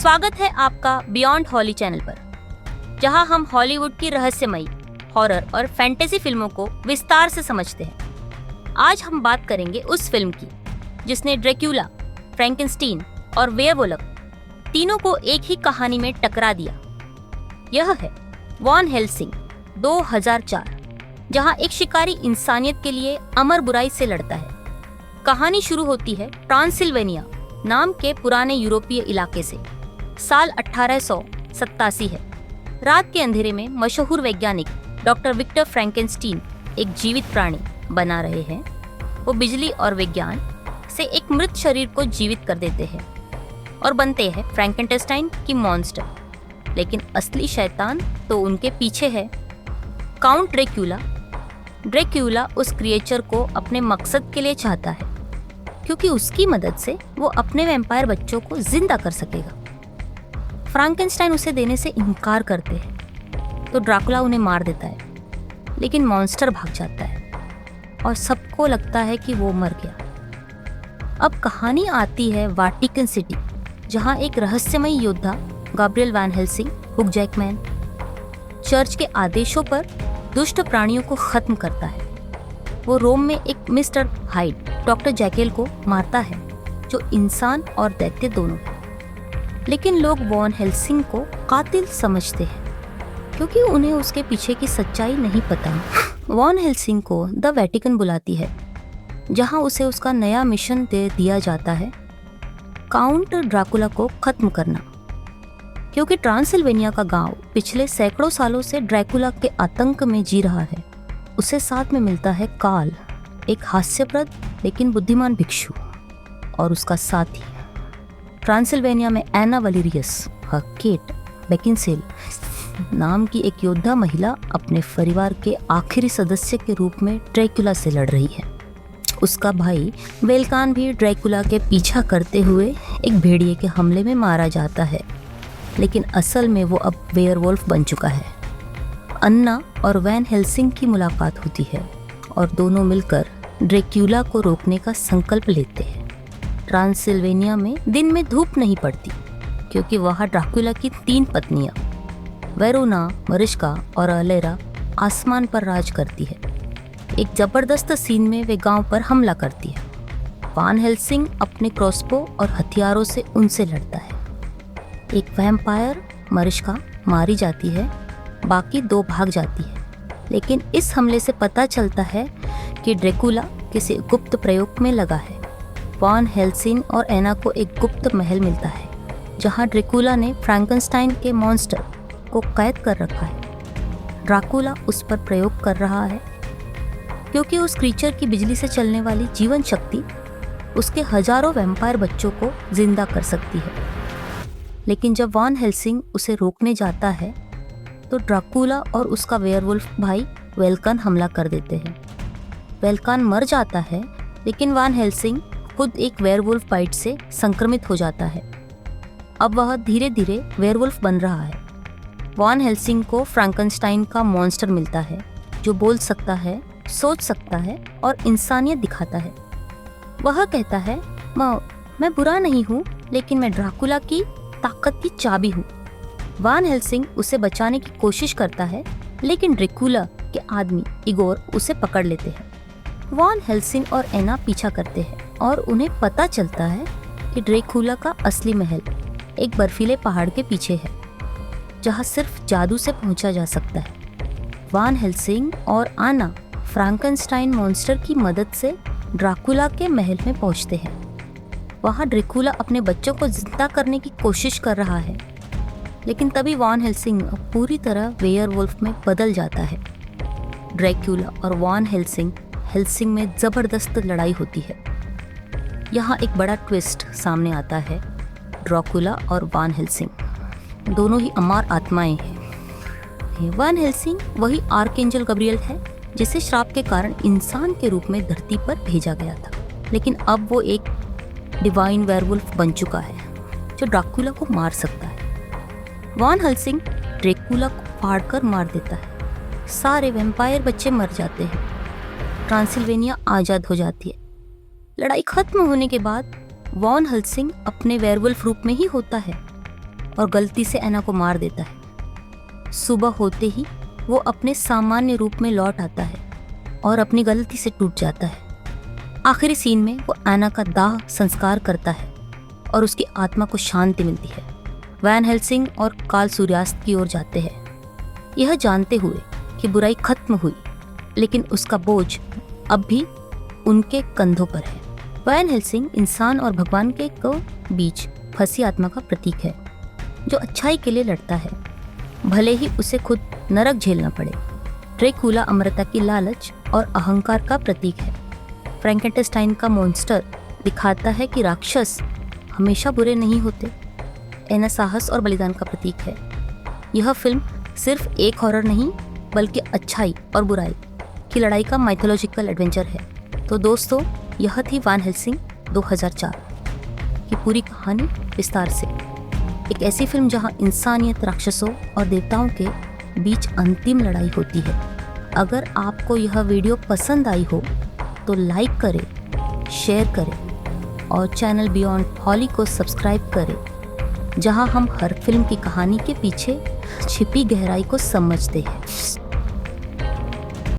स्वागत है आपका बियॉन्ड हॉली चैनल पर, जहां हम हॉलीवुड की रहस्यमयी, हॉरर और फैंटेसी फिल्मों को विस्तार से समझते हैं। आज हम बात करेंगे उस फिल्म की जिसने ड्रैक्युला, फ्रैंकेनस्टीन और वेयरवुल्फ तीनों को एक ही कहानी में टकरा दिया। यह है वॉन हेल्सिंग 2004, जहां एक शिकारी इंसानियत के लिए अमर बुराई से लड़ता है। कहानी शुरू होती है ट्रांसिल्वेनिया नाम के पुराने यूरोपीय इलाके से। साल 1887 है। रात के अंधेरे में मशहूर वैज्ञानिक डॉक्टर विक्टर फ्रैंकेनस्टीन एक जीवित प्राणी बना रहे हैं। वो बिजली और विज्ञान से एक मृत शरीर को जीवित कर देते हैं और बनते हैं फ्रैंकेनस्टाइन की मॉन्स्टर। लेकिन असली शैतान तो उनके पीछे है, काउंट ड्रैक्युला। ड्रैक्युला उस क्रिएचर को अपने मकसद के लिए चाहता है, क्योंकि उसकी मदद से वो अपने वैम्पायर बच्चों को जिंदा कर सकेगा। फ्रैंकेनस्टाइन उसे देने से इनकार करते हैं तो ड्रैकुला उन्हें मार देता है, लेकिन मॉन्स्टर भाग जाता है और सबको लगता है कि वो मर गया। अब कहानी आती है वाटिकन सिटी, जहां एक रहस्यमयी योद्धा Gabriel Van Helsing Hugh Jackman church के आदेशों पर दुष्ट प्राणियों को खत्म करता है। वो रोम में एक मिस्टर हाइड डॉक्टर जैकेल को मारता है, जो इंसान और दैत्य दोनों है। लेकिन लोग वॉन हेल्सिंग को कातिल समझते हैं, क्योंकि उन्हें उसके पीछे की सच्चाई नहीं पता। वॉन हेल्सिंग को द वेटिकन बुलाती है, जहां उसे उसका नया मिशन दे दिया जाता है, काउंट ड्रैकुला को खत्म करना। क्योंकि ट्रांसिल्वेनिया का गांव पिछले सैकड़ों सालों से ड्रैकुला के आतंक में जी रहा है। उसे साथ में मिलता है काल, एक हास्यप्रद लेकिन बुद्धिमान भिक्षु, और उसका साथी। ट्रांसिल्वेनिया में एना वलीरियस केट बेकिनसेल नाम की एक योद्धा महिला अपने परिवार के आखिरी सदस्य के रूप में ड्रैकुला से लड़ रही है। उसका भाई वेलकान भी ड्रैकुला के पीछा करते हुए एक भेड़िए के हमले में मारा जाता है, लेकिन असल में वो अब वेयरवुल्फ बन चुका है। अन्ना और वैन हेल्सिंग की मुलाकात होती है और दोनों मिलकर ड्रैक्युला को रोकने का संकल्प लेते हैं। ट्रांसिल्वेनिया में दिन में धूप नहीं पड़ती, क्योंकि वहाँ ड्रैकुला की 3 पत्नियां वेरोना, मरिश्का और अलेरा आसमान पर राज करती है। एक जबरदस्त सीन में वे गांव पर हमला करती है। वॉन हेल्सिंग अपने क्रॉसबो और हथियारों से उनसे लड़ता है। एक वैम्पायर मरिश्का मारी जाती है, बाकी 2 भाग जाती है। लेकिन इस हमले से पता चलता है कि ड्रैकुला किसी गुप्त प्रयोग में लगा है। वॉन हेल्सिंग और एना को एक गुप्त महल मिलता है, जहां ड्रैकुला ने फ्रैंकेनस्टाइन के मॉन्स्टर को कैद कर रखा है। ड्रैकुला उस पर प्रयोग कर रहा है, क्योंकि उस क्रीचर की बिजली से चलने वाली जीवन शक्ति उसके हजारों वैम्पायर बच्चों को जिंदा कर सकती है। लेकिन जब वॉन हेल्सिंग उसे रोकने जाता है, तो ड्रैकुला और उसका वेयरवुल्फ भाई वेलकान हमला कर देते हैं। वेलकान मर जाता है, लेकिन वॉन हेल्सिंग खुद एक वेयरवुल्फ बाइट से संक्रमित हो जाता है। अब वह धीरे धीरे वेयरवुल्फ बन रहा है। वॉन हेल्सिंग को फ्रैंकेनस्टाइन का मॉन्स्टर मिलता है, जो बोल सकता है, सोच सकता है और इंसानियत दिखाता है। वह कहता है, मैं बुरा नहीं हूँ, लेकिन मैं ड्रैकुला की ताकत की चाबी हूँ। वॉन हेल्सिंग उसे बचाने की कोशिश करता है, लेकिन ड्रैकुला के आदमी इगोर उसे पकड़ लेते हैं। वॉन हेल्सिंग और एना पीछा करते हैं और उन्हें पता चलता है कि ड्रैकुला का असली महल एक बर्फीले पहाड़ के पीछे है, जहां सिर्फ जादू से पहुंचा जा सकता है। वॉन हेल्सिंग और आना फ्रैंकेनस्टाइन मॉन्स्टर की मदद से ड्रैकुला के महल में पहुंचते हैं। वहां ड्रैकुला अपने बच्चों को जिंदा करने की कोशिश कर रहा है, लेकिन तभी वॉन हेल्सिंग पूरी तरह वेयरवुल्फ में बदल जाता है। ड्रैकुला और वॉन हेल्सिंग में जबरदस्त लड़ाई होती है। यहाँ एक बड़ा ट्विस्ट सामने आता है। ड्रैकुला और वॉन हेल्सिंग दोनों ही अमर आत्माएं हैं। वॉन हेल्सिंग वही आर्कएंजल गब्रियल है, जिसे श्राप के कारण इंसान के रूप में धरती पर भेजा गया था, लेकिन अब वो एक डिवाइन वेयरवुल्फ बन चुका है, जो ड्रैकुला को मार सकता है। वॉन हेल्सिंग ड्रैकुला को फाड़कर मार देता है। सारे वैम्पायर बच्चे मर जाते हैं। ट्रांसिल्वेनिया आज़ाद हो जाती है। लड़ाई खत्म होने के बाद वॉन हेल्सिंग अपने वेयरवुल्फ रूप में ही होता है, और गलती से एना को मार देता है। सुबह होते ही वो अपने सामान्य रूप में लौट आता है और अपनी गलती से टूट जाता है। आखिरी सीन में वो एना का दाह संस्कार करता है और उसकी आत्मा को शांति मिलती है। वैन हेल्सिंग और काल सूर्यास्त की ओर जाते हैं, यह जानते हुए कि बुराई खत्म हुई, लेकिन उसका बोझ अब भी उनके कंधों पर है। वैन हेल्सिंग इंसान और भगवान के बीच फंसी आत्मा का प्रतीक है, जो अच्छाई के लिए लड़ता है, भले ही उसे खुद नरक झेलना पड़े। ड्रेकुला अमरता की लालच और अहंकार का प्रतीक है। फ्रैंकेनस्टाइन का मॉन्स्टर दिखाता है कि राक्षस हमेशा बुरे नहीं होते। एना साहस और बलिदान का प्रतीक है। यह फिल्म सिर्फ एक हॉरर नहीं, बल्कि अच्छाई और बुराई की लड़ाई का माइथोलॉजिकल एडवेंचर है। तो दोस्तों, यह थी वैन हेल्सिंग 2004 की पूरी कहानी विस्तार से। एक ऐसी फिल्म जहां इंसानियत, राक्षसों और देवताओं के बीच अंतिम लड़ाई होती है। अगर आपको यह वीडियो पसंद आई हो तो लाइक करें, शेयर करें और चैनल बियॉन्ड हॉली को सब्सक्राइब करें, जहां हम हर फिल्म की कहानी के पीछे छिपी गहराई को समझते हैं।